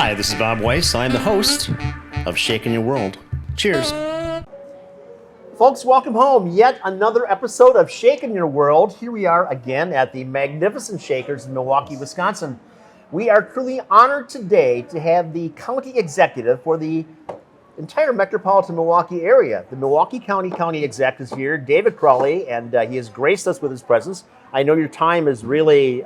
Hi, this is Bobweiss. I'm the host of Shakinyourworld. Cheers. Folks, welcome home. Yet another episode of Shakinyourworld. Here we are again at the magnificent Shakers in Milwaukee, Wisconsin. We are truly honored today to have the county executive for the entire metropolitan Milwaukee area. The Milwaukee County exec is here, Davidcrowley, and he has graced us with his presence. I know your time is really,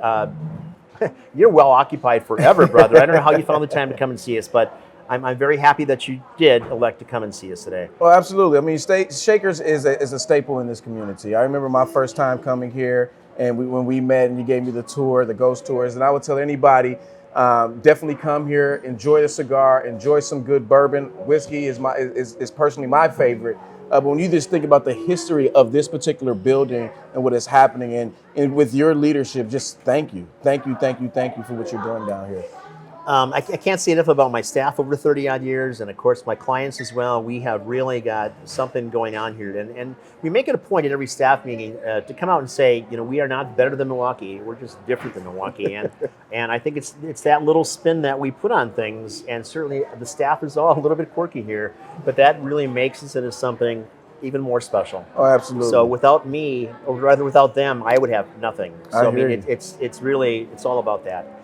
you're well occupied forever, brother. I don't know how you found the time to come and see us, but I'm very happy that you did elect to come and see us today. Well, absolutely. I mean, Shakers is a staple in this community. I remember my first time coming here, and when we met and you gave me the tour, the ghost tours, and I would tell anybody, definitely come here, enjoy the cigar, enjoy some good bourbon. Whiskey is personally my favorite. But when you just think about the history of this particular building and what is happening, and with your leadership, just thank you for what you're doing down here. I can't say enough about my staff over 30 odd years, and of course my clients as well. We have really got something going on here, and we make it a point in every staff meeting to come out and say, you know, we are not better than Milwaukee. We're just different than Milwaukee, and I think it's that little spin that we put on things, and certainly the staff is all a little bit quirky here, but that really makes us into something even more special. Oh, absolutely. So without me, or rather without them, I would have nothing. So I mean, it's all about that.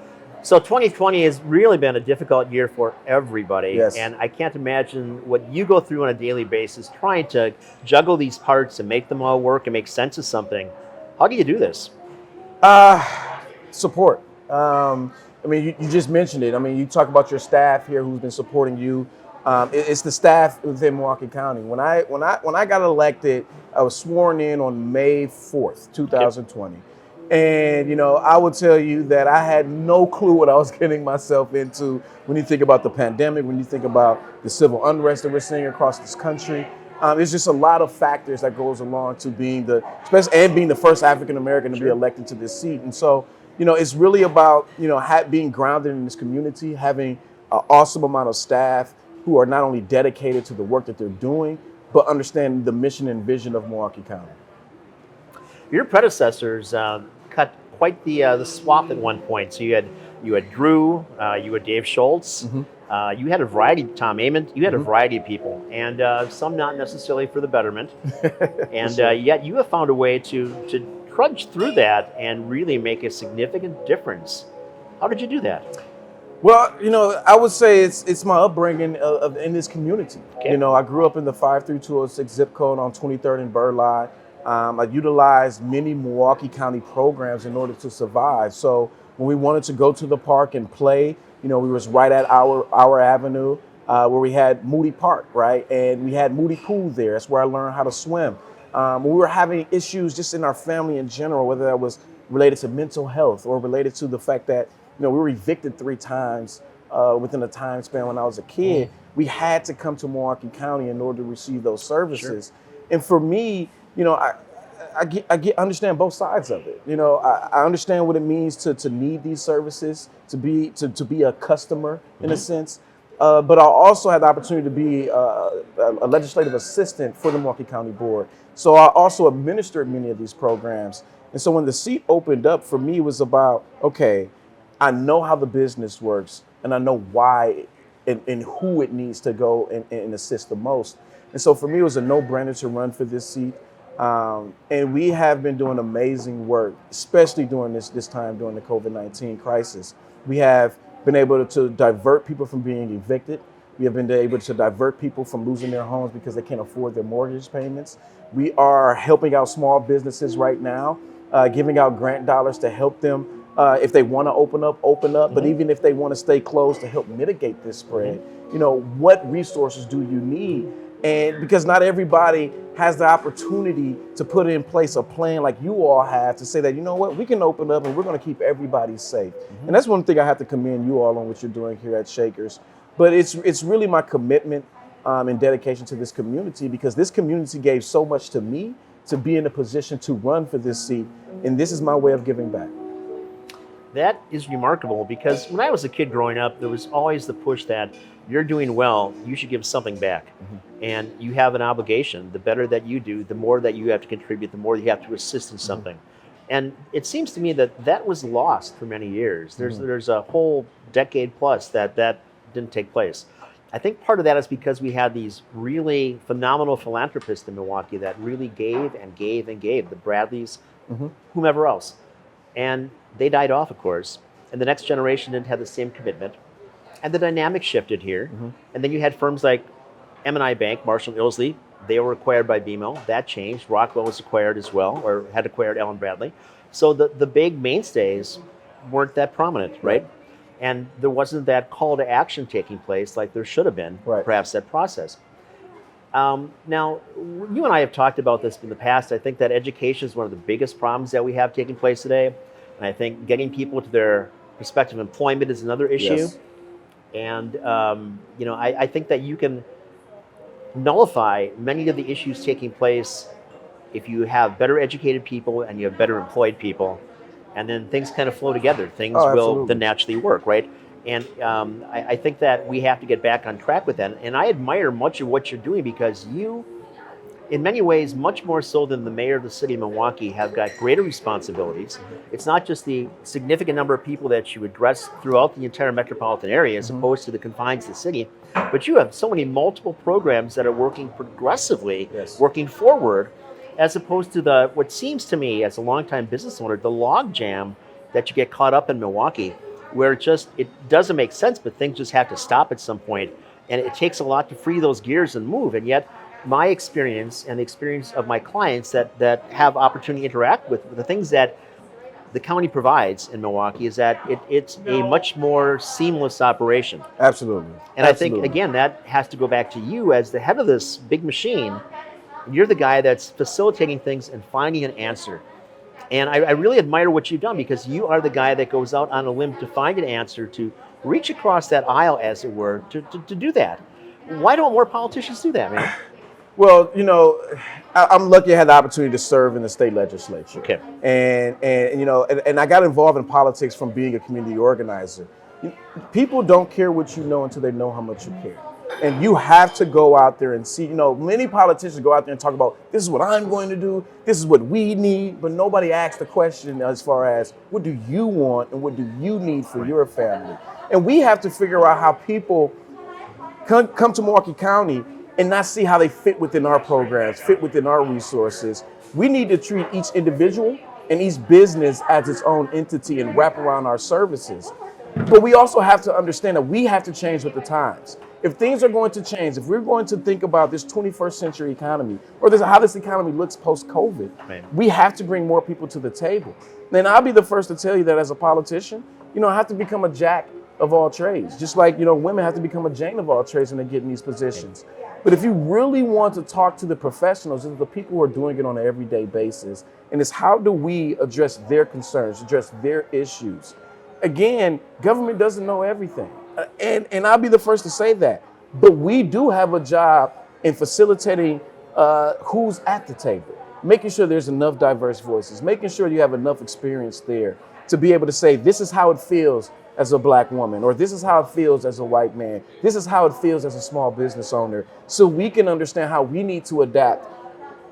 So 2020 has really been a difficult year for everybody. Yes. And I can't imagine what you go through on a daily basis trying to juggle these parts and make them all work and make sense of something. How do you do this? Support. I mean, you just mentioned it. I mean, you talk about your staff here who's been supporting you. It's the staff within Milwaukee County. When I got elected, I was sworn in on May 4th, 2020. Yep. And, you know, I would tell you that I had no clue what I was getting myself into when you think about the pandemic, when you think about the civil unrest that we're seeing across this country. There's just a lot of factors that goes along to being the first African-American to be elected to this seat. And so, you know, it's really about, you know, being grounded in this community, having an awesome amount of staff who are not only dedicated to the work that they're doing, but understand the mission and vision of Milwaukee County. Your predecessors cut quite the swath at one point. So you had Drew, you had Dave Schultz, mm-hmm. You had a variety, Tom Ament, you had mm-hmm. a variety of people, and some not necessarily for the betterment. And yet you have found a way to trudge through that and really make a significant difference. How did you do that? Well, you know, I would say it's my upbringing in this community. Okay. You know, I grew up in the 53206 zip code on 23rd and Burleigh. I utilized many Milwaukee County programs in order to survive. So when we wanted to go to the park and play, you know, we was right at our avenue where we had Moody Park, right? And we had Moody Pool there. That's where I learned how to swim. When we were having issues just in our family in general, whether that was related to mental health or related to the fact that, you know, we were evicted 3 times within a time span when I was a kid, we had to come to Milwaukee County in order to receive those services. Sure. And for me, you know, I understand both sides of it. You know, I understand what it means to need these services, to be a customer in a sense. But I also had the opportunity to be a legislative assistant for the Milwaukee County Board. So I also administered many of these programs. And so when the seat opened up for me, it was about, okay, I know how the business works and I know why and who it needs to go and assist the most. And so for me, it was a no-brainer to run for this seat. And we have been doing amazing work, especially during this time during the COVID-19 crisis. We have been able to divert people from being evicted. We have been able to divert people from losing their homes because they can't afford their mortgage payments. We are helping out small businesses right now, giving out grant dollars to help them if they want to open up, mm-hmm. but even if they want to stay closed to help mitigate this spread. You know, what resources do you need? And because not everybody has the opportunity to put in place a plan like you all have to say that, you know what, we can open up and we're going to keep everybody safe. Mm-hmm. And that's one thing I have to commend you all on what you're doing here at Shakers. But it's really my commitment and dedication to this community, because this community gave so much to me to be in a position to run for this seat. And this is my way of giving back. That is remarkable, because when I was a kid growing up, there was always the push that you're doing well, you should give something back. Mm-hmm. And you have an obligation. The better that you do, the more that you have to contribute, the more you have to assist in something. Mm-hmm. And it seems to me that was lost for many years. There's a whole decade plus that didn't take place. I think part of that is because we had these really phenomenal philanthropists in Milwaukee that really gave and gave and gave, the Bradleys, whomever else. And they died off, of course, and the next generation didn't have the same commitment. And the dynamic shifted here. And then you had firms like M&I Bank, Marshall Ilsley, they were acquired by BMO. That changed. Rockwell was acquired as well, or had acquired Allen Bradley. So the big mainstays weren't that prominent, right? And there wasn't that call to action taking place like there should have been, perhaps that process. Now, you and I have talked about this in the past. I think that education is one of the biggest problems that we have taking place today. And I think getting people to their prospective employment is another issue. Yes. And, I think that you can nullify many of the issues taking place if you have better educated people and you have better employed people. And then things kind of flow together. Things will then naturally work, right? And I think that we have to get back on track with that. And I admire much of what you're doing because you, in many ways, much more so than the mayor of the city of Milwaukee, have got greater responsibilities. It's not just the significant number of people that you address throughout the entire metropolitan area as opposed to the confines of the city, but you have so many multiple programs that are working progressively, working forward, as opposed to what seems to me as a longtime business owner, the log jam that you get caught up in Milwaukee, where it doesn't make sense, but things just have to stop at some point. And it takes a lot to free those gears and move. And yet my experience and the experience of my clients that have opportunity to interact with the things that the county provides in Milwaukee is that it's a much more seamless operation. Absolutely. And I think, again, that has to go back to you as the head of this big machine. You're the guy that's facilitating things and finding an answer. And I really admire what you've done because you are the guy that goes out on a limb to find an answer, to reach across that aisle, as it were, to do that. Why don't more politicians do that, man? Well, I'm lucky I had the opportunity to serve in the state legislature. Okay. And I got involved in politics from being a community organizer. People don't care what you know until they know how much you care. And you have to go out there and see, many politicians go out there and talk about, this is what I'm going to do, this is what we need, but nobody asks the question as far as, what do you want and what do you need for your family? And we have to figure out how people come to Milwaukee County and not see how they fit within our programs, fit within our resources. We need to treat each individual and each business as its own entity and wrap around our services. But we also have to understand that we have to change with the times. If things are going to change, if we're going to think about this 21st century economy, or how this economy looks post-COVID, we have to bring more people to the table. And I'll be the first to tell you that as a politician, I have to become a jack of all trades. Just like, women have to become a Jane of all trades when they get in these positions. But if you really want to talk to the professionals, it's the people who are doing it on an everyday basis. And it's how do we address their concerns, address their issues. Again, government doesn't know everything. And I'll be the first to say that. But we do have a job in facilitating who's at the table, making sure there's enough diverse voices, making sure you have enough experience there to be able to say, this is how it feels as a black woman, or this is how it feels as a white man. This is how it feels as a small business owner. So we can understand how we need to adapt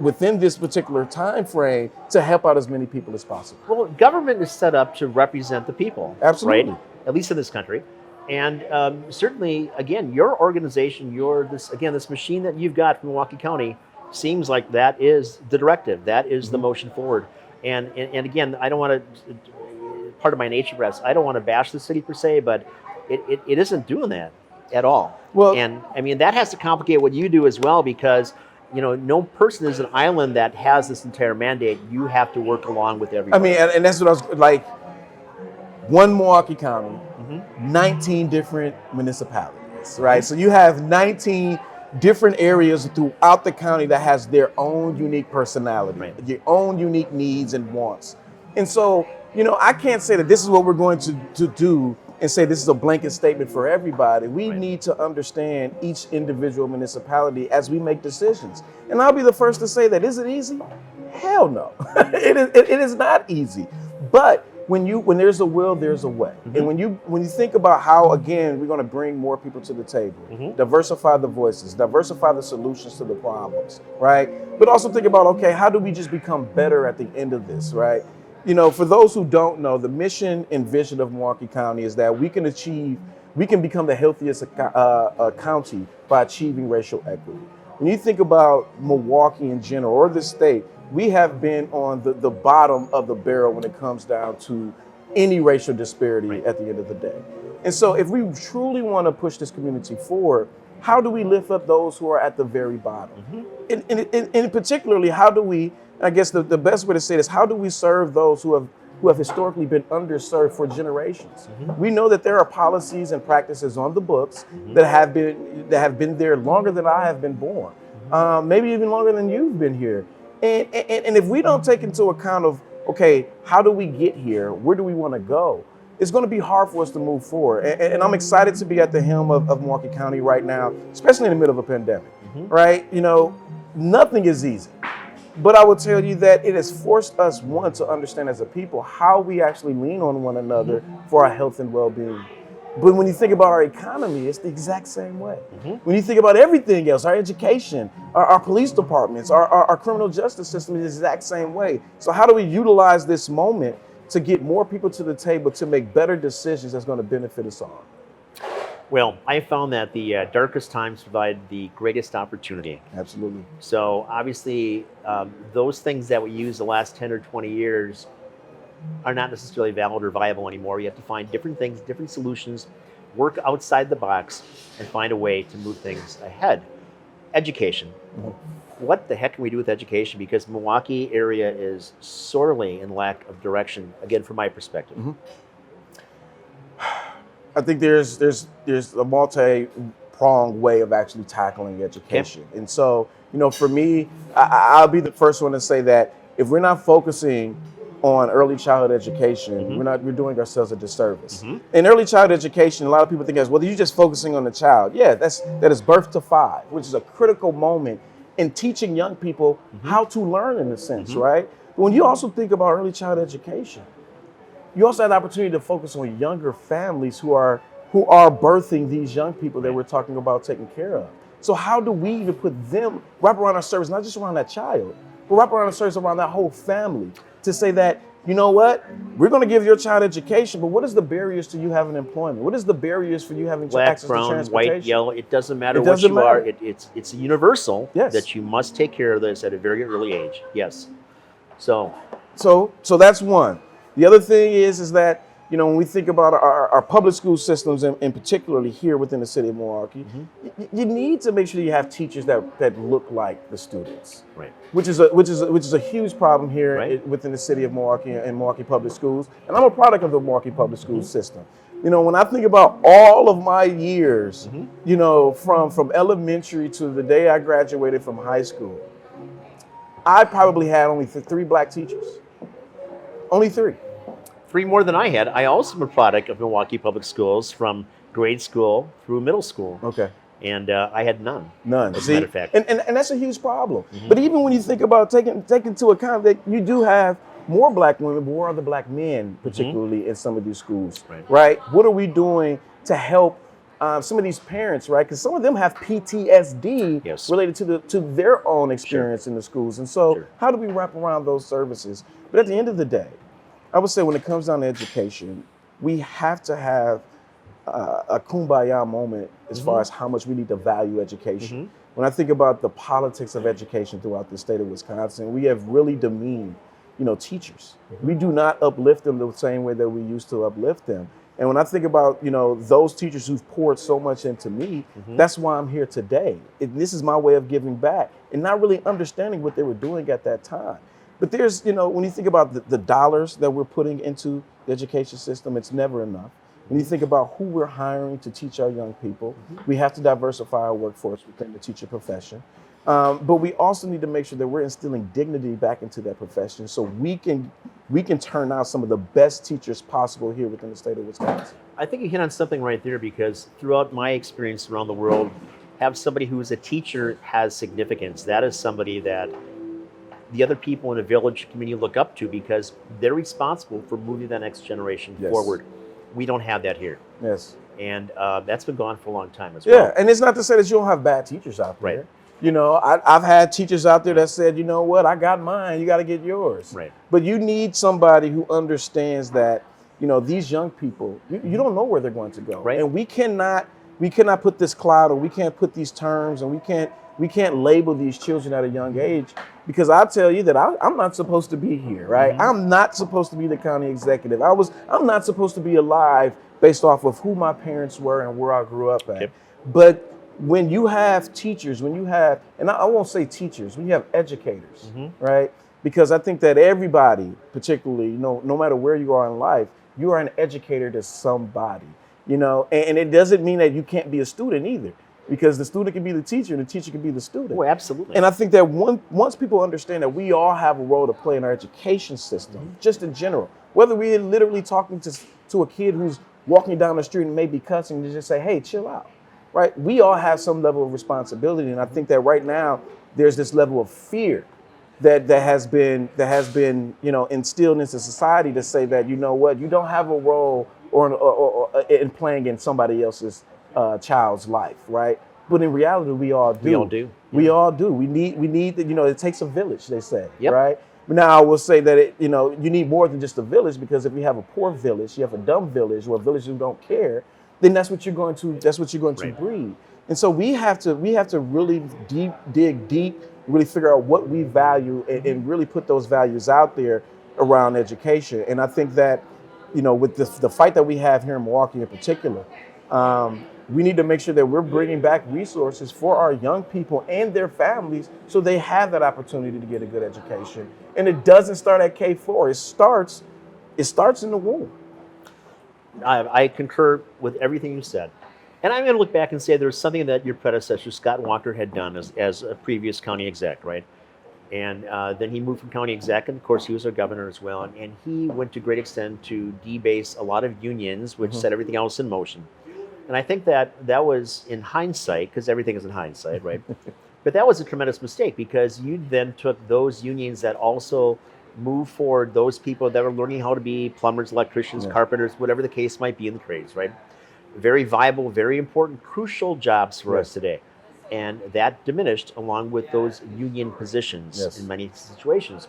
within this particular time frame to help out as many people as possible. Well, government is set up to represent the people. Absolutely. Right? At least in this country. And certainly, again, your organization, this machine that you've got from Milwaukee County seems like that is the directive. That is the motion forward. And again, I don't want to, part of my nature, I don't want to bash the city per se, but it isn't doing that at all. Well, and I mean, that has to complicate what you do as well, because no person is an island that has this entire mandate. You have to work along with everybody. I mean, and that's what I was like. One Milwaukee County, 19 different municipalities, right? So you have 19 different areas throughout the county that has their own unique personality, their own unique needs and wants. And so, I can't say that this is what we're going to do and say this is a blanket statement for everybody. We need to understand each individual municipality as we make decisions. And I'll be the first to say that. Is it easy? Hell no. It is not easy. But when there's a will, there's a way. And when you think about how, again, we're going to bring more people to the table, diversify the voices, diversify the solutions to the problems, right? But also think about, okay, how do we just become better at the end of this, right? For those who don't know, the mission and vision of Milwaukee County is that we can achieve we can become the healthiest county by achieving racial equity. When you think about Milwaukee in general, or the state, we have been on the bottom of the barrel when it comes down to any racial disparity at the end of the day. And so if we truly want to push this community forward, how do we lift up those who are at the very bottom? And particularly, how do we, I guess the best way to say this, how do we serve those who have historically been underserved for generations? We know that there are policies and practices on the books that have been there longer than I have been born, maybe even longer than you've been here. And if we don't take into account of, okay, how do we get here? Where do we want to go? It's going to be hard for us to move forward. And I'm excited to be at the helm of Milwaukee County right now, especially in the middle of a pandemic, right? You know, nothing is easy. But I will tell you that it has forced us, one, to understand as a people how we actually lean on one another for our health and well-being. But when you think about our economy, it's the exact same way. When you think about everything else, our education, our police departments, our criminal justice system is the exact same way. So how do we utilize this moment to get more people to the table to make better decisions that's going to benefit us all? Well, I found that the darkest times provide the greatest opportunity. Absolutely. So obviously, those things that we use the last 10 or 20 years are not necessarily valid or viable anymore. You have to find different things, different solutions, work outside the box, and find a way to move things ahead. Education. What the heck can we do with education? Because Milwaukee area is sorely in lack of direction, again, from my perspective. I think there's a multi-pronged way of actually tackling education. And so, you know, for me, I'll be the first one to say that if we're not focusing on early childhood education, we're doing ourselves a disservice. In early childhood education, a lot of people think, well, you're just focusing on the child. Yeah, that is birth to 5, which is a critical moment in teaching young people how to learn, in a sense, right? But when you also think about early childhood education, you also have the opportunity to focus on younger families who are birthing these young people that we're talking about taking care of. So how do we even put them, wrap around our service, not just around that child, but wrap around our service around that whole family, to say that, you know what, we're going to give your child education, but what is the barriers to you having employment? What is the barriers for you having access to transportation? Black, brown, white, yellow, it doesn't matter what you are. It's a universal that you must take care of this at a very early age. Yes. So that's one. The other thing is that, you know, when we think about our public school systems, and particularly here within the city of Milwaukee, you need to make sure you have teachers that look like the students, which is a huge problem here within the city of Milwaukee and Milwaukee Public Schools. And I'm a product of the Milwaukee Public School system. You know, when I think about all of my years, you know, from elementary to the day I graduated from high school, I probably had only 3 black teachers. Only 3. 3 more than I had. I also am a product of Milwaukee Public Schools from grade school through middle school. Okay. And I had none. As a matter of fact. And that's a huge problem. But even when you think about taking into account that you do have more black women, but more other black men, particularly in some of these schools, right? What are we doing to help some of these parents, right? Because some of them have PTSD related to their own experience in the schools. And so how do we wrap around those services? But at the end of the day, I would say when it comes down to education, we have to have a kumbaya moment as far as how much we need to value education. When I think about the politics of education throughout the state of Wisconsin, we have really demeaned, you know, teachers. We do not uplift them the same way that we used to uplift them. And when I think about, you know, those teachers who've poured so much into me, that's why I'm here today. This is my way of giving back and not really understanding what they were doing at that time. But there's, you know, when you think about the dollars that we're putting into the education system, it's never enough. When you think about who we're hiring to teach our young people, we have to diversify our workforce within the teacher profession. But we also need to make sure that we're instilling dignity back into that profession so we can turn out some of the best teachers possible here within the state of Wisconsin. I think you hit on something right there, because throughout my experience around the world, have somebody who is a teacher has significance. That is somebody that the other people in a village community look up to, because they're responsible for moving the next generation forward. We don't have that here. And that's been gone for a long time as well. Yeah, and it's not to say that you don't have bad teachers out there. You know, I've had teachers out there that said, you know what, I got mine, you got to get yours. But you need somebody who understands that, these young people, you don't know where they're going to go. Right. And we cannot put this cloud, or we can't put these terms, and we can't label these children at a young age, because I'll tell you that I'm not supposed to be here, right? I'm not supposed to be the county executive. I'm not supposed to be alive based off of who my parents were and where I grew up at. Okay. But when you have teachers, and I won't say teachers, when you have educators, right? Because I think that everybody, particularly, no matter where you are in life, you are an educator to somebody, and it doesn't mean that you can't be a student either, because the student can be the teacher and the teacher can be the student. Oh, absolutely. And I think that once people understand that we all have a role to play in our education system, just in general, whether we're literally talking to a kid who's walking down the street and maybe cussing, to just say, hey, chill out, right? We all have some level of responsibility. And I think that right now there's this level of fear that has been instilled into society to say that, you don't have a role or in playing in somebody else's child's life, right? But in reality, we all do. We all do. We all do. We need that. It takes a village, they say, Yep. right? Now I will say that you need more than just a village, because if you have a poor village, you have a dumb village, or a village who don't care, then that's what you're going to Right. breed. And so we have to really dig deep, really figure out what we value, and really put those values out there around education. And I think that, with the fight that we have here in Milwaukee in particular, we need to make sure that we're bringing back resources for our young people and their families, so they have that opportunity to get a good education. And it doesn't start at K4. It starts in the womb. I concur with everything you said. And I'm going to look back and say there's something that your predecessor, Scott Walker, had done as a previous county exec, right? And then he moved from county exec, and of course he was our governor as well. And he went to great extent to debase a lot of unions, which set everything else in motion. And I think that was in hindsight, because everything is in hindsight, right? But that was a tremendous mistake, because you then took those unions that also moved forward those people that were learning how to be plumbers, electricians, carpenters, whatever the case might be in the trades, right? Very viable, very important, crucial jobs for us today. And that diminished along with those union positions in many situations.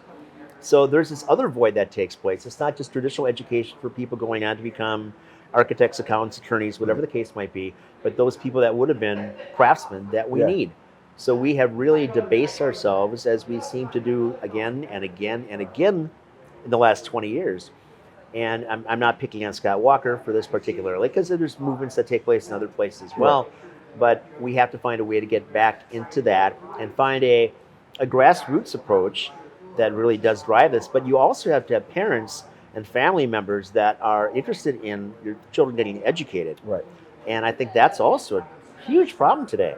So there's this other void that takes place. It's not just traditional education for people going on to become architects, accountants, attorneys, whatever the case might be, but those people that would have been craftsmen that we need. So we have really debased ourselves, as we seem to do again and again and again in the last 20 years. And I'm not picking on Scott Walker for this particularly, because there's movements that take place in other places as well. But we have to find a way to get back into that and find a grassroots approach that really does drive this. But you also have to have parents and family members that are interested in your children getting educated. Right. And I think that's also a huge problem today.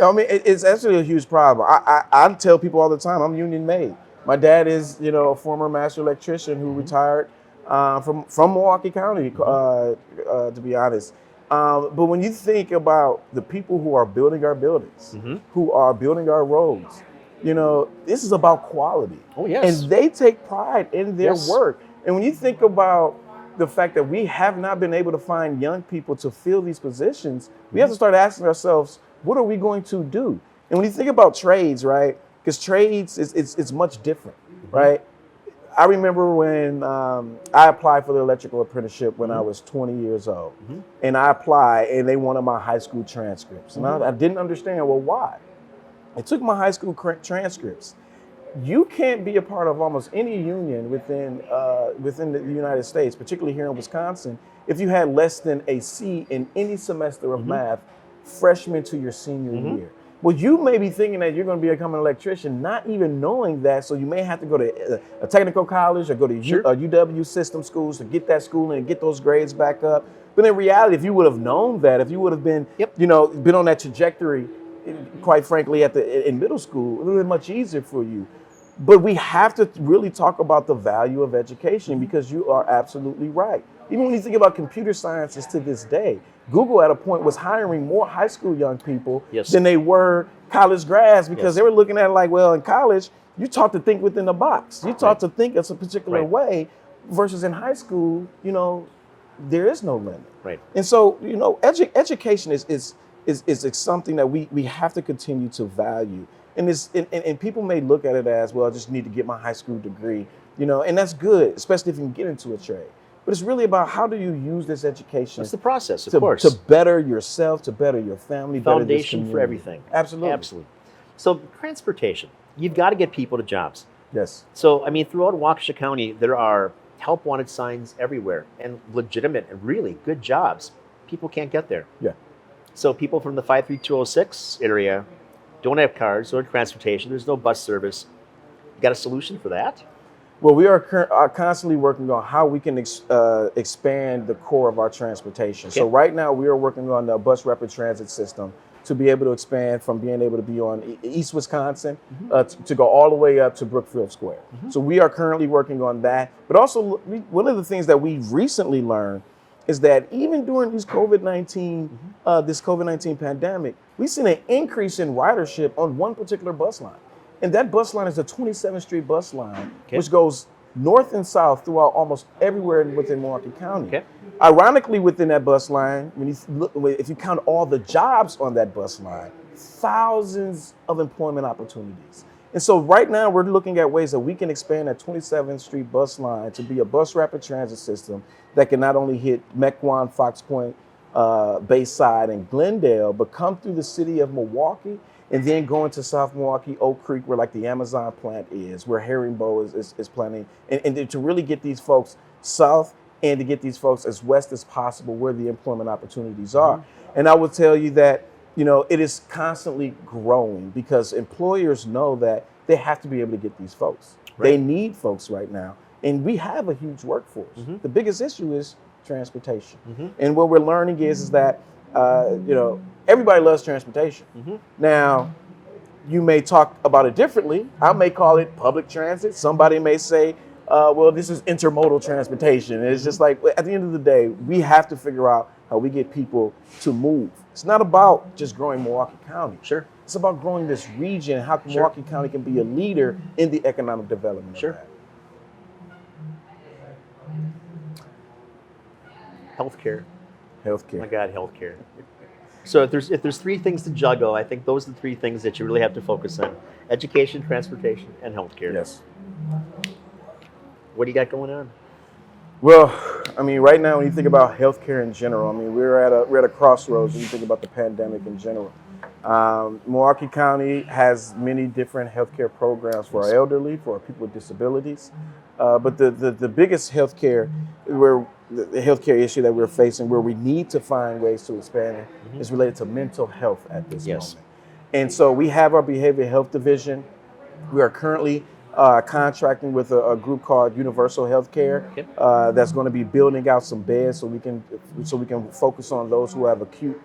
I mean, it's actually a huge problem. I tell people all the time, I'm union made. My dad is, a former master electrician who retired from Milwaukee County, to be honest. But when you think about the people who are building our buildings, who are building our roads, this is about quality. Oh, yes. And they take pride in their work. And when you think about the fact that we have not been able to find young people to fill these positions, we have to start asking ourselves, what are we going to do? And when you think about trades, right, because trades, it's much different, right? I remember when I applied for the electrical apprenticeship when I was 20 years old. And I applied, and they wanted my high school transcripts. And I didn't understand, well, why? I took my high school transcripts. You can't be a part of almost any union within the United States, particularly here in Wisconsin, if you had less than a C in any semester of math, freshman to your senior year. Well, you may be thinking that you're going to become an electrician, not even knowing that. So you may have to go to a technical college or go to UW system schools to get that schooling and get those grades back up. But in reality, if you would have known that, if you would have been, been on that trajectory, quite frankly, in middle school, it would have been much easier for you. But we have to really talk about the value of education, because you are absolutely right. Even when you think about computer sciences to this day, Google at a point was hiring more high school young people than they were college grads, because they were looking at it like, well, in college, you taught to think within a box. You taught to think a particular way, versus in high school, there is no limit. Right. And so, education is something that we have to continue to value. And people may look at it as, well, I just need to get my high school degree, and that's good, especially if you can get into a trade. but it's really about how do you use this education. It's the process, of to, course. to better yourself, to better your family, better this Foundation for community. everything. Absolutely. Absolutely. So transportation, you've got to get people to jobs. Yes. So, I mean, throughout Waukesha County, there are help wanted signs everywhere and legitimate and really good jobs. People can't get there. Yeah. So people from the 53206 area don't have cars or transportation. There's no bus service. You got a solution for that? Well, we are constantly working on how we can expand the core of our transportation. Okay. So right now we are working on the bus rapid transit system to be able to expand from being able to be on East Wisconsin to go all the way up to Brookfield Square. So we are currently working on that. But also one of the things that we recently learned is that even during these this COVID-19 pandemic, we've seen an increase in ridership on one particular bus line. And that bus line is the 27th Street bus line, which goes north and south throughout almost everywhere within Milwaukee County. Okay. Ironically, within that bus line, if you count all the jobs on that bus line, thousands of employment opportunities. And so right now we're looking at ways that we can expand that 27th Street bus line to be a bus rapid transit system that can not only hit Mequon, Fox Point, Bayside, and Glendale, but come through the city of Milwaukee and then go into South Milwaukee, Oak Creek, where like the Amazon plant is, where Herringbow is planning, and to really get these folks south and to get these folks as west as possible where the employment opportunities are. And I will tell you that, it is constantly growing because employers know that they have to be able to get these folks. Right. They need folks right now. And we have a huge workforce. The biggest issue is transportation. And what we're learning is that, everybody loves transportation. Now, you may talk about it differently. I may call it public transit. Somebody may say, well, this is intermodal transportation. And it's just like, at the end of the day, we have to figure out how we get people to move. It's not about just growing Milwaukee County. Sure. It's about growing this region, how Milwaukee County can be a leader in the economic development of that. Healthcare. Healthcare. My God, healthcare. So if there's three things to juggle, I think those are the three things that you really have to focus on: education, transportation, and healthcare. Yes. What do you got going on? Well, I mean, right now when you think about healthcare in general, I mean, we're at a crossroads when you think about the pandemic in general. Milwaukee County has many different healthcare programs for our elderly, for our people with disabilities, but the biggest healthcare issue that we're facing, where we need to find ways to expand it, is related to mental health at this moment. And so we have our behavioral health division. We are currently contracting with a group called Universal Healthcare that's going to be building out some beds so we can focus on those who have acute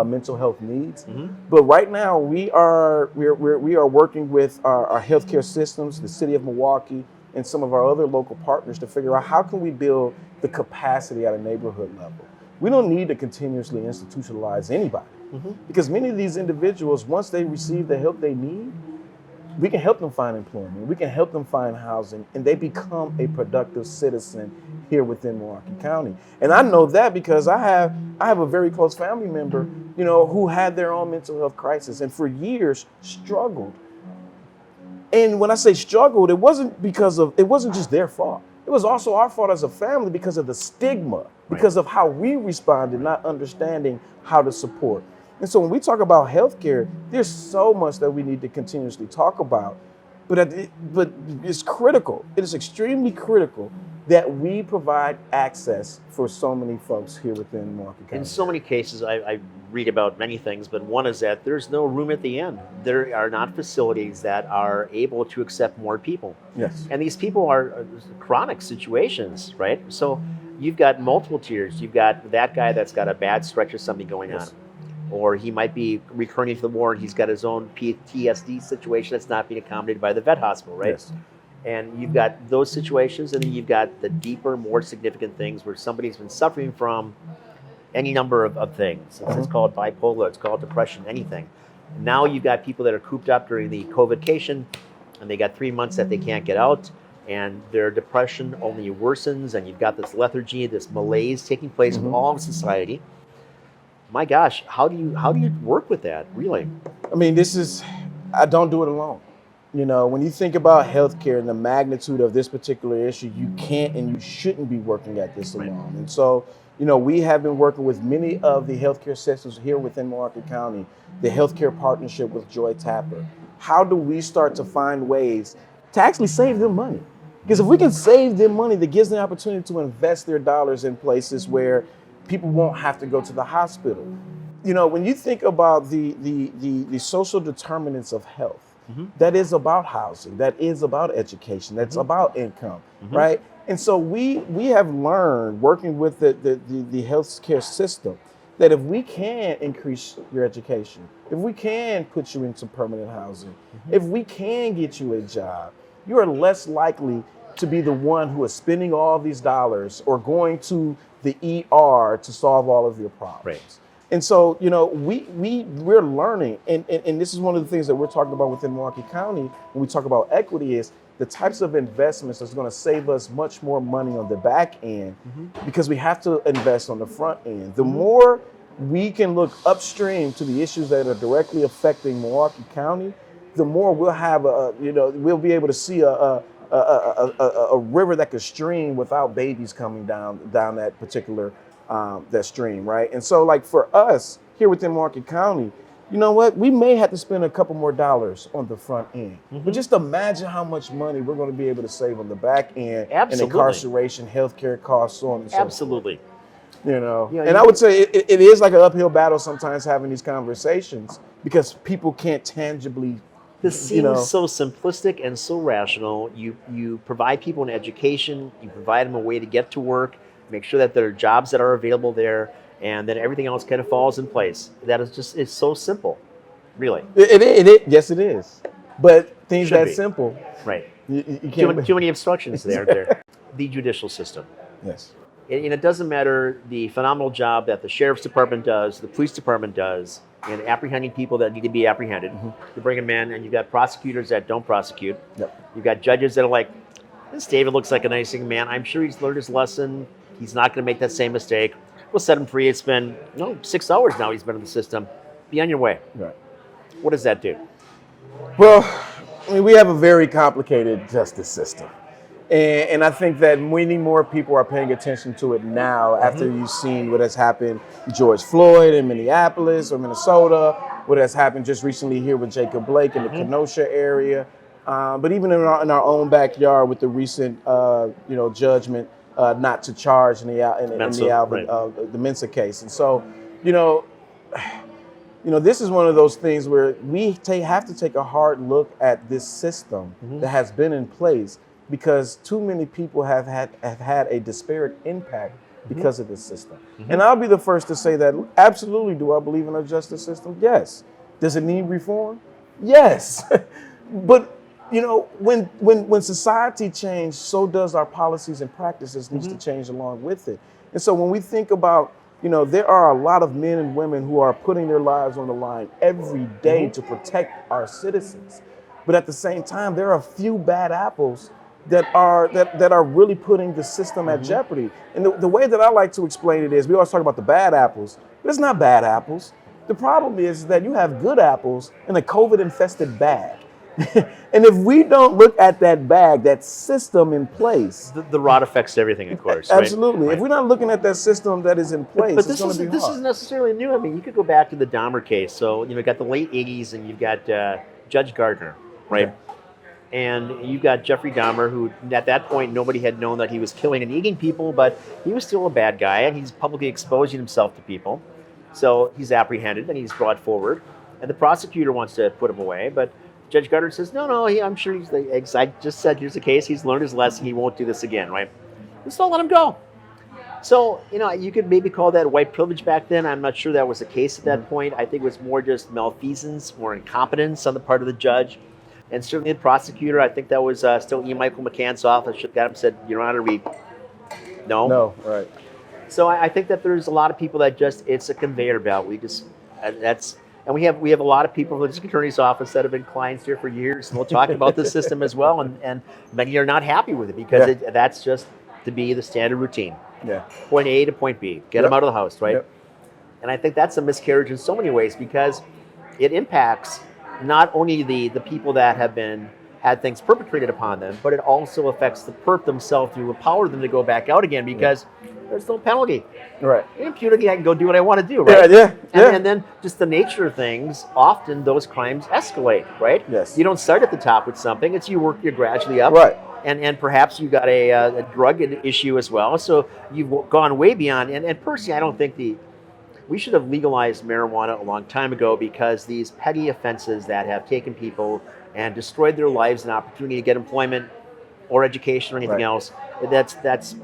mental health needs. But right now we are working with our healthcare systems, the city of Milwaukee, and some of our other local partners to figure out how can we build the capacity at a neighborhood level. We don't need to continuously institutionalize anybody because many of these individuals, once they receive the help they need, we can help them find employment, we can help them find housing, and they become a productive citizen here within Milwaukee County. And I know that because I have a very close family member, who had their own mental health crisis and for years struggled. And when I say struggled, it wasn't just their fault. It was also our fault as a family because of the stigma, because of how we responded, not understanding how to support. And so when we talk about healthcare, there's so much that we need to continuously talk about, but it's critical. It is extremely critical that we provide access for so many folks here within Milwaukee County. In so many cases, I read about many things, but one is that there's no room at the end. There are not facilities that are able to accept more people. Yes. And these people are chronic situations, right? So you've got multiple tiers. You've got that guy that's got a bad stretch of something going on. Or he might be returning to the war and he's got his own PTSD situation that's not being accommodated by the vet hospital, right? Yes. And you've got those situations, and then you've got the deeper, more significant things where somebody's been suffering from any number of things. It's called bipolar, it's called depression, anything. Now you've got people that are cooped up during the COVID-cation, and they got 3 months that they can't get out, and their depression only worsens, and you've got this lethargy, this malaise taking place in all of society. My gosh, how do you work with that, really? I mean, I don't do it alone. You know, when you think about healthcare and the magnitude of this particular issue, you can't and you shouldn't be working at this alone. And so, you know, we have been working with many of the healthcare systems here within Milwaukee County, the healthcare partnership with Joy Tapper. How do we start to find ways to actually save them money? Because if we can save them money, that gives them the opportunity to invest their dollars in places where people won't have to go to the hospital. You know, when you think about the social determinants of health, that is about housing, that is about education, that's about income, right? And so we have learned working with the healthcare system that if we can increase your education, if we can put you into permanent housing, if we can get you a job, you are less likely to be the one who is spending all these dollars or going to the ER to solve all of your problems. Right. And so, you know, we're learning, and this is one of the things that we're talking about within Milwaukee County when we talk about equity is the types of investments that's going to save us much more money on the back end because we have to invest on the front end. The more we can look upstream to the issues that are directly affecting Milwaukee County, the more we'll have we'll be able to see a river that could stream without babies coming down that particular that stream, right? And so, like for us here within Milwaukee County, you know what? We may have to spend a couple more dollars on the front end, but just imagine how much money we're going to be able to save on the back end in incarceration, healthcare costs, so on and so forth. Absolutely. You know, and I would say it is like an uphill battle sometimes having these conversations because people can't tangibly. This seems so simplistic and so rational. You provide people an education, you provide them a way to get to work, make sure that there are jobs that are available there, and then everything else kind of falls in place. That is just, it's so simple, really. Yes, it is. But things Should that be. simple. Right. You can't. Too many obstructions there. The judicial system. Yes. And it doesn't matter the phenomenal job that the sheriff's department does, the police department does, in apprehending people that need to be apprehended. You bring them in, and you've got prosecutors that don't prosecute. Yep. You've got judges that are like, this David looks like a nice young man. I'm sure he's learned his lesson. He's not going to make that same mistake. We'll set him free. It's been 6 hours now he's been in the system. Be on your way. Right. What does that do? Well, I mean, we have a very complicated justice system. And I think that many more people are paying attention to it now after you've seen what has happened with George Floyd in Minneapolis or Minnesota, what has happened just recently here with Jacob Blake in the Kenosha area, but even in our own backyard with the recent judgment not to charge in the Mensa case. And so, this is one of those things where we have to take a hard look at this system that has been in place because too many people have had a disparate impact because of this system. And I'll be the first to say that absolutely do I believe in our justice system? Yes. Does it need reform? Yes. But when society changes, so does our policies and practices needs to change along with it. And so when we think about, there are a lot of men and women who are putting their lives on the line every day to protect our citizens. But at the same time, there are a few bad apples that are really putting the system at jeopardy. And the way that I like to explain it is, we always talk about the bad apples, but it's not bad apples. The problem is that you have good apples in a COVID-infested bag. And if we don't look at that bag, that system in place, the rot affects everything, of course. Absolutely. Right? If we're not looking at that system that is in place, but it's going to be hard. This isn't necessarily new. I mean, you could go back to the Dahmer case. So you've got the late '80s, and you've got Judge Gardner, right? Yeah. And you've got Jeffrey Dahmer, who at that point nobody had known that he was killing and eating people, but he was still a bad guy, and he's publicly exposing himself to people. So he's apprehended and he's brought forward, and the prosecutor wants to put him away, but Judge Gardner says, no, I'm sure I just said, here's the case, he's learned his lesson, he won't do this again, right? Just don't let him go. So, you could maybe call that white privilege back then. I'm not sure that was the case at that point. I think it was more just malfeasance or incompetence on the part of the judge. And certainly the prosecutor, I think that was still E. Michael McCann's office, shook at him and said, Your Honor, No, right. So I think that there's a lot of people that it's a conveyor belt. And we have a lot of people from the district attorney's office that have been clients here for years, and we'll talk about the system as well. And many are not happy with it because that's just to be the standard routine. Yeah. Point A to point B, get them out of the house, right? Yep. And I think that's a miscarriage in so many ways because it impacts not only the people that have been had things perpetrated upon them, but it also affects the perp themselves to empower them to go back out again because there's no penalty. Right. Impunity, I can go do what I want to do, right? And then just the nature of things, often those crimes escalate, right? Yes. You don't start at the top with something, it's you work your gradually up. Right. And perhaps you got a drug issue as well, so you've gone way beyond. And personally, I don't think we should have legalized marijuana a long time ago because these petty offenses that have taken people and destroyed their lives and opportunity to get employment or education or anything else, that's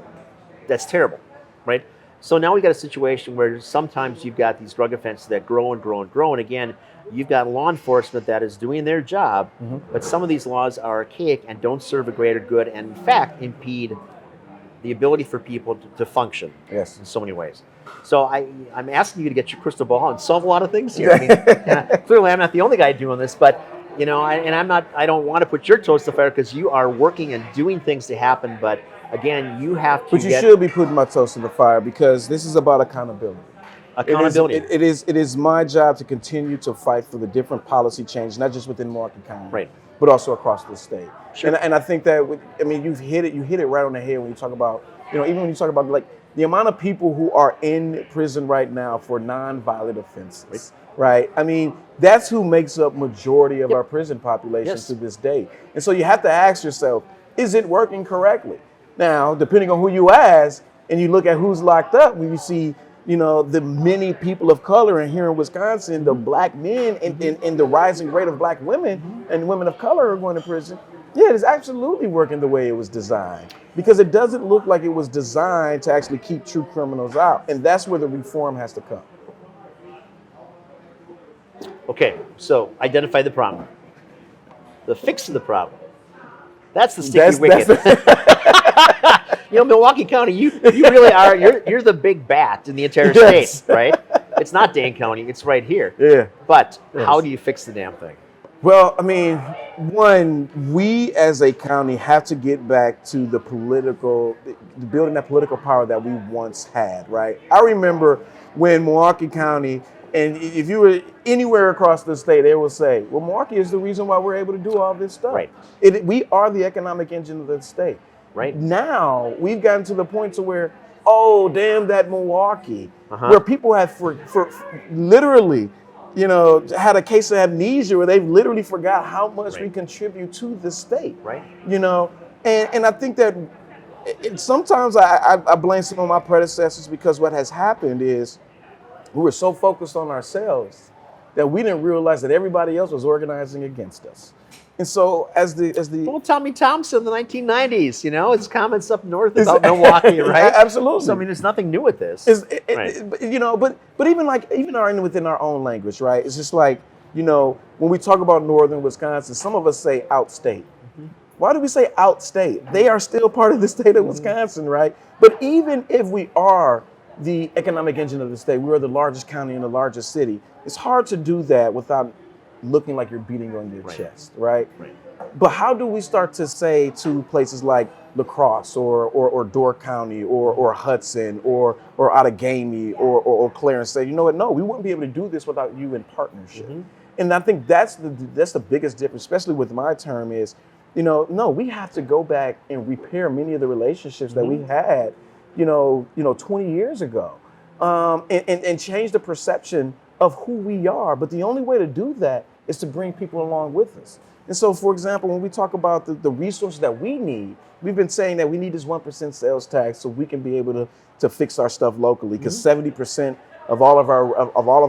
terrible, right? So now we got a situation where sometimes you've got these drug offenses that grow and grow and grow, and again, you've got law enforcement that is doing their job, but some of these laws are archaic and don't serve a greater good, and in fact impede the ability for people to function in so many ways. So I'm asking you to get your crystal ball and solve a lot of things here. I mean, clearly I'm not the only guy doing this, but you know, I don't want to put your toes to the fire because you are working and doing things to happen, but again, you have to. But you should be putting my toes to the fire because this is about accountability. Accountability. It is my job to continue to fight for the different policy change, not just within Milwaukee County, but also across the state. Sure. And I think that you hit it right on the head when you talk about, even when you talk about like the amount of people who are in prison right now for non-violent offenses. Right. I mean, that's who makes up majority of our prison population to this day. And so you have to ask yourself, is it working correctly? Now, depending on who you ask, and you look at who's locked up, when you see, the many people of color, and here in Wisconsin, the black men and the rising rate of black women and women of color are going to prison. Yeah, it is absolutely working the way it was designed, because it doesn't look like it was designed to actually keep true criminals out. And that's where the reform has to come. Okay, so identify the problem. The fix of the problem. That's the sticky wicket. Milwaukee County, you really are, you're the big bat in the entire state, right? It's not Dane County, it's right here. Yeah. But how do you fix the damn thing? Well, I mean, one, we as a county have to get back to building that political power that we once had, right? I remember when Milwaukee County, and if you were anywhere across the state, they will say, well, Milwaukee is the reason why we're able to do all this stuff. Right. We are the economic engine of the state. Right. Now, we've gotten to the point to where, oh, damn that Milwaukee, where people have for literally, had a case of amnesia where they've literally forgot how much we contribute to the state. Right. And I think that sometimes I blame some of my predecessors because what has happened is, we were so focused on ourselves that we didn't realize that everybody else was organizing against us. And so well, Tommy Thompson in the 1990s, his comments up north about Milwaukee, right? Absolutely. So I mean, there's nothing new with this. But even within our own language, right? It's just like, when we talk about northern Wisconsin, some of us say outstate. Why do we say outstate? They are still part of the state of Wisconsin, right? But even if we are the economic engine of the state, we are the largest county in the largest city, it's hard to do that without looking like you're beating on your chest, right? But how do we start to say to places like La Crosse or Door County or Hudson or Outagamie or Clarence say, you know what, no, we wouldn't be able to do this without you in partnership. And I think that's the biggest difference, especially with my term is, no, we have to go back and repair many of the relationships that we had 20 years ago, and change the perception of who we are. But the only way to do that is to bring people along with us. And so, for example, when we talk about the resources that we need, we've been saying that we need this 1% sales tax so we can be able to fix our stuff locally, because 70% of all of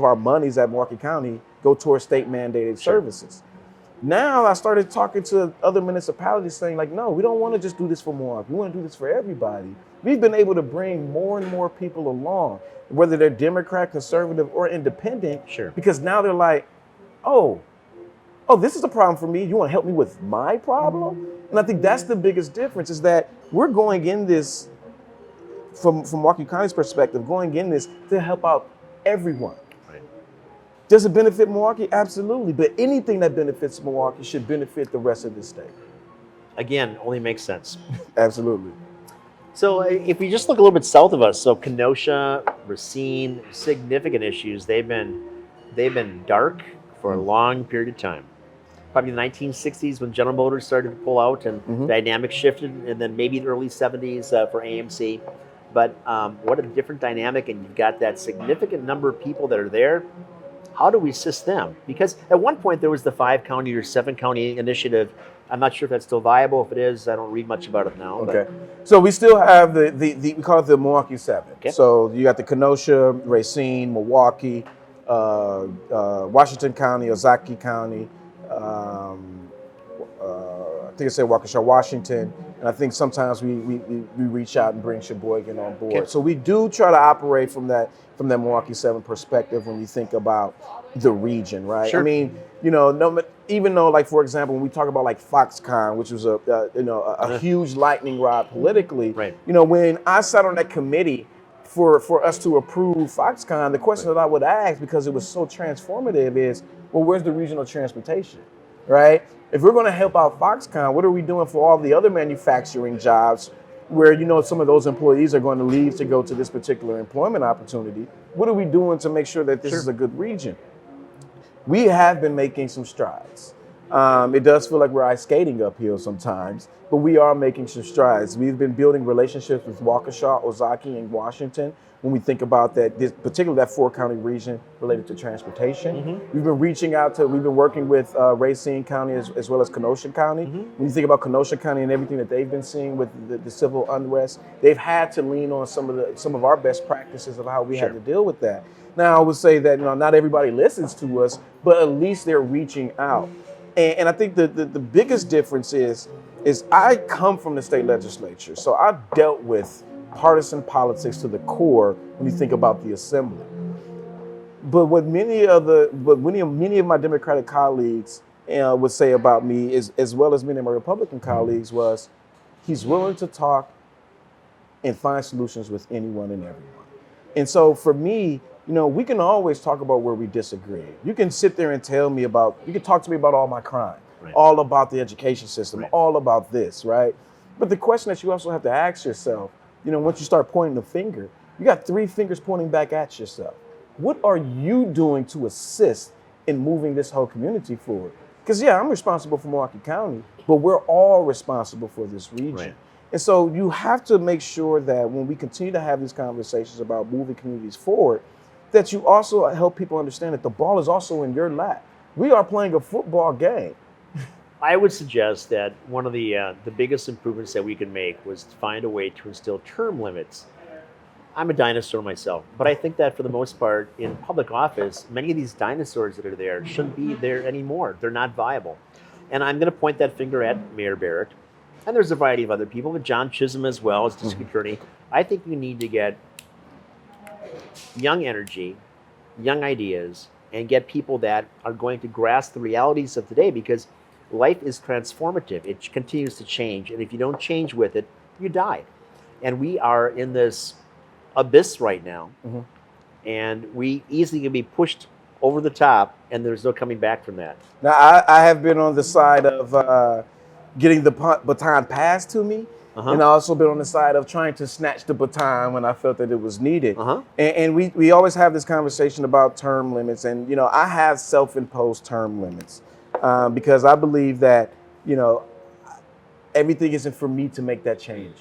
our monies at Milwaukee County go towards state mandated services. Now I started talking to other municipalities saying like, no, we don't want to just do this for Milwaukee. We want to do this for everybody. We've been able to bring more and more people along, whether they're Democrat, conservative, or independent, because now they're like, oh, this is a problem for me. You want to help me with my problem? And I think that's the biggest difference, is that we're going in this, from Milwaukee County's perspective, going in this to help out everyone. Does it benefit Milwaukee? Absolutely. But anything that benefits Milwaukee should benefit the rest of the state. Again, only makes sense. Absolutely. So if we just look a little bit south of us, so Kenosha, Racine, significant issues. They've been dark for a long period of time. probably the 1960s when General Motors started to pull out and dynamics shifted, and then maybe the early 70s for AMC. But what a different dynamic, and you've got that significant number of people that are there. How do we assist them? Because at one point there was the 5-county or 7-county initiative. I'm not sure if that's still viable. If it is, I don't read much about it now. Okay. So we still have the we call it the Milwaukee 7. Okay. So you got the Kenosha, Racine, Milwaukee, Washington County, Ozaukee County, I think I said Waukesha, Washington, and I think sometimes we reach out and bring Sheboygan on board. Okay. So we do try to operate from that Milwaukee 7 perspective when we think about the region, right? Sure. I mean, even though, like, for example, when we talk about like Foxconn, which was a huge lightning rod politically, right? When I sat on that committee for us to approve Foxconn, the question that I would ask, because it was so transformative, is, well, where's the regional transportation, right? If we're going to help out Foxconn, what are we doing for all the other manufacturing jobs where, some of those employees are going to leave to go to this particular employment opportunity? What are we doing to make sure that this is a good region? We have been making some strides. It does feel like we're ice skating uphill sometimes, but we are making some strides. We've been building relationships with Waukesha, Ozaukee, and Washington when we think about that, particularly that 4-county region related to transportation. We've been we've been working with Racine County as well as Kenosha County. When you think about Kenosha County and everything that they've been seeing with the civil unrest, they've had to lean on some of our best practices of how we had to deal with that. Now, I would say that not everybody listens to us, but at least they're reaching out. And I think the biggest difference is I come from the state legislature, so I dealt with partisan politics to the core when you think about the assembly. But what many of my Democratic colleagues would say about me, as well as many of my Republican colleagues, was he's willing to talk and find solutions with anyone and everyone. And so for me, we can always talk about where we disagree. You can sit there and you can talk to me about all my crime, right, all about the education system, right, all about this, right? But the question that you also have to ask yourself, once you start pointing the finger, you got 3 fingers pointing back at yourself. What are you doing to assist in moving this whole community forward? Because, I'm responsible for Milwaukee County, but we're all responsible for this region. Right. And so you have to make sure that when we continue to have these conversations about moving communities forward, that you also help people understand that the ball is also in your lap. We are playing a football game. I would suggest that one of the biggest improvements that we can make was to find a way to instill term limits. I'm a dinosaur myself, but I think that for the most part in public office, many of these dinosaurs that are there shouldn't be there anymore. They're not viable. And I'm going to point that finger at Mayor Barrett. And there's a variety of other people, but John Chisholm as well as district attorney. I think you need to get young energy, young ideas, and get people that are going to grasp the realities of today, because life is transformative. It continues to change, and if you don't change with it, you die. And we are in this abyss right now, and we easily can be pushed over the top, and there's no coming back from that. Now, I have been on the side of getting the baton passed to me, and I also been on the side of trying to snatch the baton when I felt that it was needed. And we always have this conversation about term limits, and I have self-imposed term limits. Because I believe that, everything isn't for me to make that change.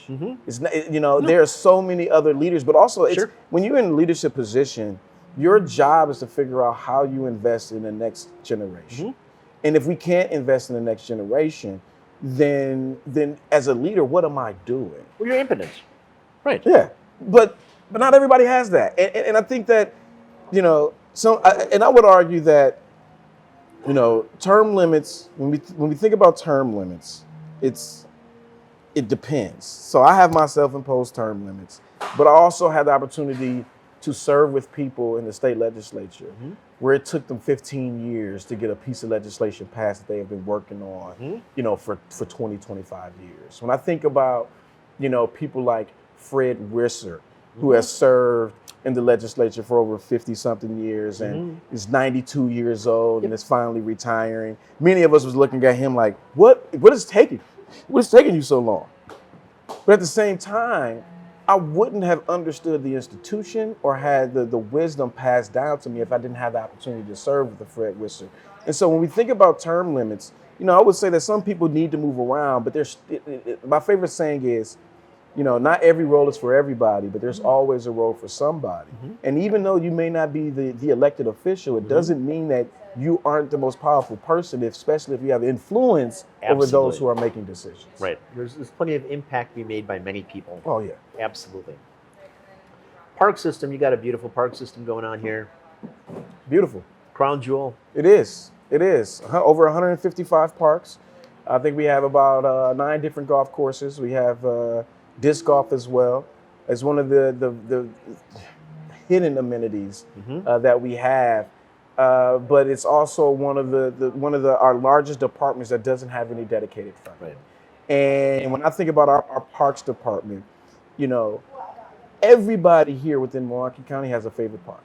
It's not, there are so many other leaders, but also when you're in a leadership position, your job is to figure out how you invest in the next generation. And if we can't invest in the next generation, then as a leader, what am I doing? Well, you're impotent. Right. Yeah, but not everybody has that. And I think that, and I would argue that, term limits, when we think about term limits, it depends. So I have my self-imposed term limits, but I also had the opportunity to serve with people in the state legislature where it took them 15 years to get a piece of legislation passed that they have been working on, for 20, 25 years. When I think about, people like Fred Wisser, who has served in the legislature for over 50-something years and is 92 years old and is finally retiring. Many of us was looking at him like, what is taking you so long? But at the same time, I wouldn't have understood the institution or had the wisdom passed down to me if I didn't have the opportunity to serve with the Fred Whistler. And so when we think about term limits, I would say that some people need to move around, but my favorite saying is, not every role is for everybody, but there's always a role for somebody. And even though you may not be the elected official, it doesn't mean that you aren't the most powerful person, especially if you have influence over those who are making decisions. Right. There's plenty of impact to be made by many people. Oh, yeah. Absolutely. Park system, you got a beautiful park system going on here. Beautiful. Crown jewel. It is. It is. Over 155 parks. I think we have about 9 different golf courses. We have disc golf as well. It's one of the hidden amenities that we have. But it's also one of our largest departments that doesn't have any dedicated funding. Right. And when I think about our parks department, everybody here within Milwaukee County has a favorite park.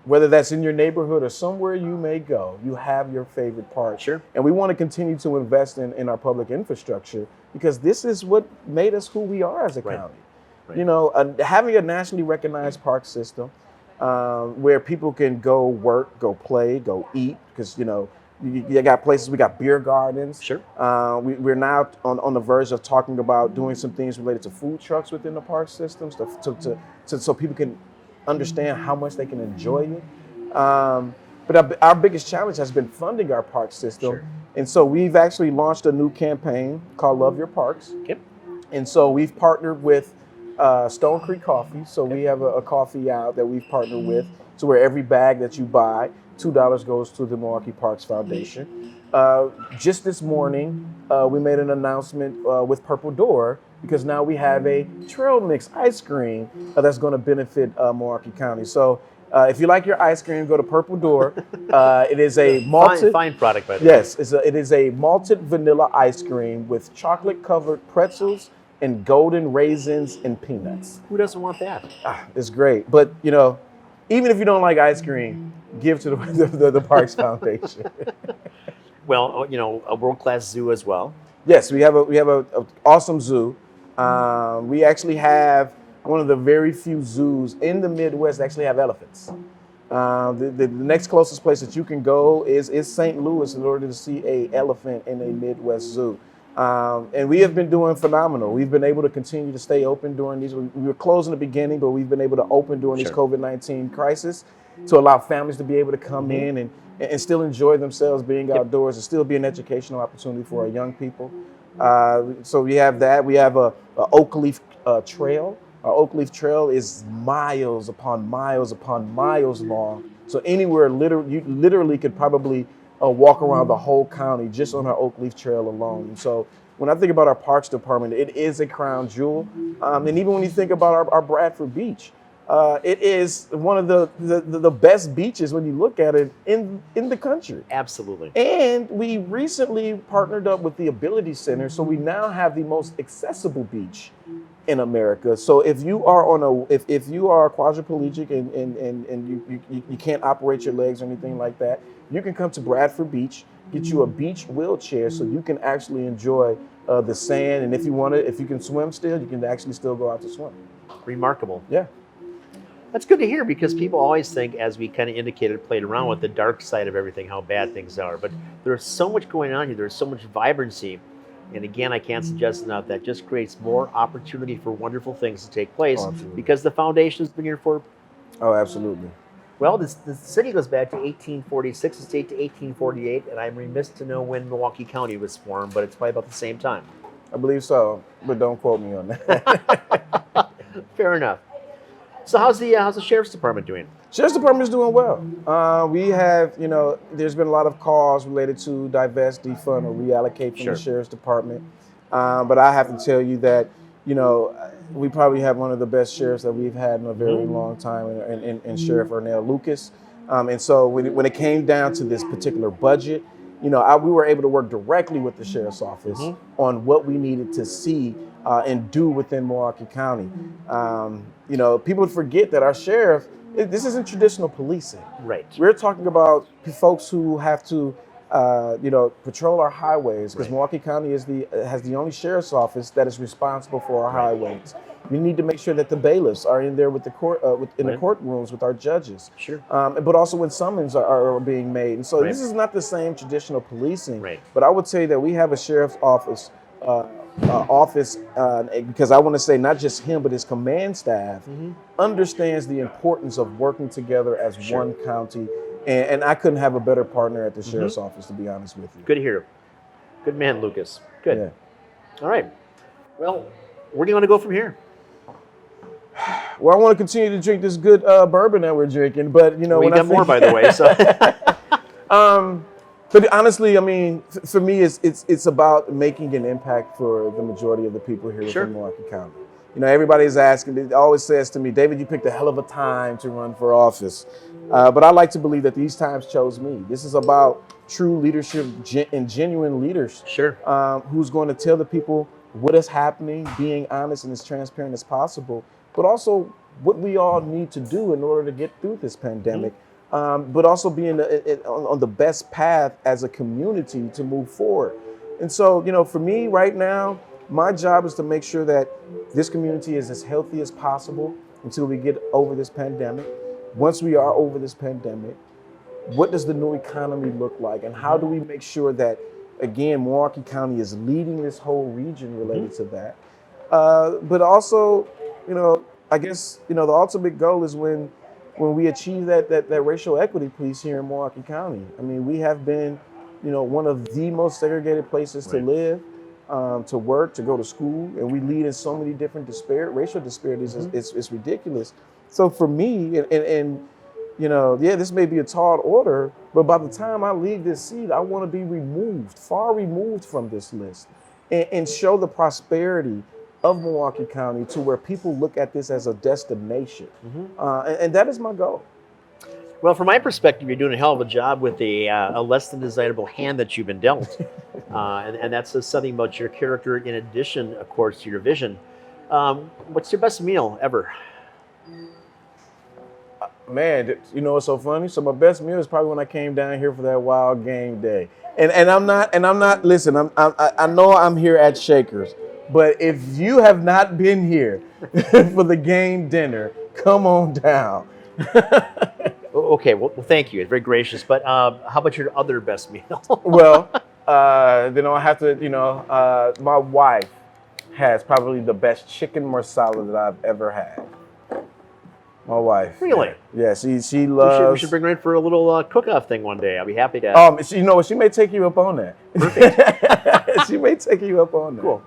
Whether that's in your neighborhood or somewhere you may go, you have your favorite park. Sure. And we want to continue to invest in our public infrastructure because this is what made us who we are as a county. Right. Having a nationally recognized park system where people can go work, go play, go eat, because you got places, we got beer gardens. Sure. We're now on the verge of talking about doing some things related to food trucks within the park systems so people can understand how much they can enjoy it. But our biggest challenge has been funding our park system. Sure. And so we've actually launched a new campaign called Love Your Parks. Yep. And so we've partnered with Stone Creek Coffee. So we have a coffee out that we've partnered with, to where every bag that you buy, $2 goes to the Milwaukee Parks Foundation. Just this morning, we made an announcement with Purple Door, because now we have a trail mix ice cream that's going to benefit Milwaukee County. So if you like your ice cream, go to Purple Door. It is a malted fine product, by the way. Yes, it is a malted vanilla ice cream with chocolate-covered pretzels and golden raisins and peanuts. Who doesn't want that? It's great. But, even if you don't like ice cream, give to the Parks Foundation. Well, a world-class zoo as well. Yes, we have a awesome zoo. We actually have one of the very few zoos in the Midwest that actually have elephants. The next closest place that you can go is St. Louis in order to see an elephant in a Midwest zoo. And we have been doing phenomenal. We've been able to continue to stay open during these. We were closed in the beginning, but we've been able to open during this COVID-19 crisis to allow families to be able to come in and still enjoy themselves being outdoors and still be an educational opportunity for our young people. So we have that. We have a oak leaf trail. Our oak leaf trail is miles upon miles upon miles long. So anywhere, you literally could probably walk around the whole county just on our oak leaf trail alone. And so when I think about our parks department, it is a crown jewel. And even when you think about our Bradford Beach, it is one of the best beaches when you look at it in the country. Absolutely. And we recently partnered up with the Ability Center, so we now have the most accessible beach in America. So if you are if you are quadriplegic and you can't operate your legs or anything like that, you can come to Bradford Beach, get you a beach wheelchair so you can actually enjoy the sand. And if you can swim still, you can actually still go out to swim. Remarkable. Yeah. That's good to hear, because people always think, as we kind of indicated, played around with the dark side of everything, how bad things are. But there's so much going on here. There's so much vibrancy. And again, I can't suggest enough, that just creates more opportunity for wonderful things to take place, because the foundation's been here for... Oh, absolutely. Well, the city goes back to 1846, the state to 1848, and I'm remiss to know when Milwaukee County was formed, but it's probably about the same time. I believe so, but don't quote me on that. Fair enough. So how's the Sheriff's Department doing? Sheriff's Department is doing well. We have, there's been a lot of calls related to divest, defund, or reallocate from the Sheriff's Department. But I have to tell you that, we probably have one of the best sheriffs that we've had in a very long time, in Sheriff Ernell Lucas. And so when it came down to this particular budget, we were able to work directly with the Sheriff's Office on what we needed to see and do within Milwaukee County. People forget that our sheriff, this isn't traditional policing. Right. We're talking about folks who have to patrol our highways, because Right. Milwaukee County has the only sheriff's office that is responsible for our highways. We need to make sure that the bailiffs are in there with the in the Right. courtrooms with our judges. Sure. But also when summons are being made. And so Right. this is not the same traditional policing. Right. But I would say that we have a sheriff's office. Because I want to say not just him, but his command staff understands the importance of working together as one county. And I couldn't have a better partner at the sheriff's office, to be honest with you. Good to hear. Good man, Lucas. Good. Yeah. All right. Well, where do you want to go from here? Well, I want to continue to drink this good bourbon that we're drinking, but We've when got more, by the way. So. But honestly, I mean, for me, it's about making an impact for the majority of the people here within Milwaukee County. Everybody's asking, it always says to me, David, you picked a hell of a time to run for office. But I like to believe that these times chose me. This is about true leadership and genuine leaders. Sure. Who's going to tell the people what is happening, being honest and as transparent as possible, but also what we all need to do in order to get through this pandemic. But also being on the best path as a community to move forward. And so, for me right now, my job is to make sure that this community is as healthy as possible until we get over this pandemic. Once we are over this pandemic, what does the new economy look like? And how do we make sure that, again, Milwaukee County is leading this whole region related to that? But also, I guess, the ultimate goal is when we achieve that racial equity piece here in Milwaukee County. I mean, we have been, one of the most segregated places to live, to work, to go to school, and we lead in so many different racial disparities. It's ridiculous. So for me, this may be a tall order, but by the time I leave this seat, I want to be far removed from this list, and show the prosperity of Milwaukee County to where people look at this as a destination. And that is my goal. Well, from my perspective, you're doing a hell of a job with a less than desirable hand that you've been dealt. And that says something about your character in addition, of course, to your vision. What's your best meal ever? Man, what's so funny? So my best meal is probably when I came down here for that wild game day. And I'm not, listen, I know I'm here at Shakers, but if you have not been here for the game dinner, come on down. Okay, well, thank you. It's very gracious. But how about your other best meal? Well, then I have to, my wife has probably the best chicken marsala that I've ever had. My wife. Really? Yeah, she loves. We should bring her in for a little cook-off thing one day. I'll be happy to. She may take you up on that. Perfect. She may take you up on that. Cool.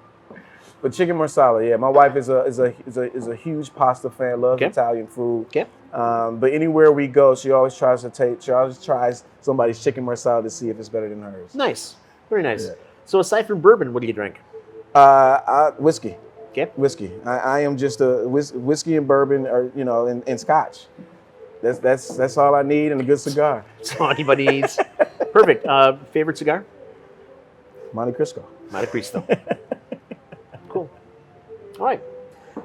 But chicken marsala, yeah. My wife is a huge pasta fan. Loves Italian food. Okay. But anywhere we go, she always tries somebody's chicken marsala to see if it's better than hers. Nice. Very nice. Yeah. So aside from bourbon, what do you drink? Whiskey. Okay. Whiskey. I am just a whiskey and bourbon, or and scotch. That's all I need, and a good cigar. That's all anybody needs. Perfect. Favorite cigar? Monte Cristo. Monte Cristo. Cool. All right.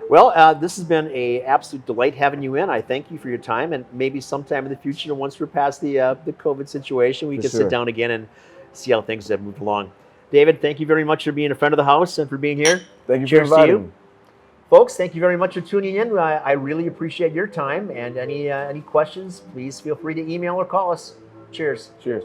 Well, this has been an absolute delight having you in. I thank you for your time, and maybe sometime in the future, once we're past the COVID situation, we can sit down again and see how things have moved along. David, thank you very much for being a friend of the house and for being here. Thank you Cheers for inviting me. Folks, thank you very much for tuning in. I really appreciate your time, and any questions, please feel free to email or call us. Cheers. Cheers.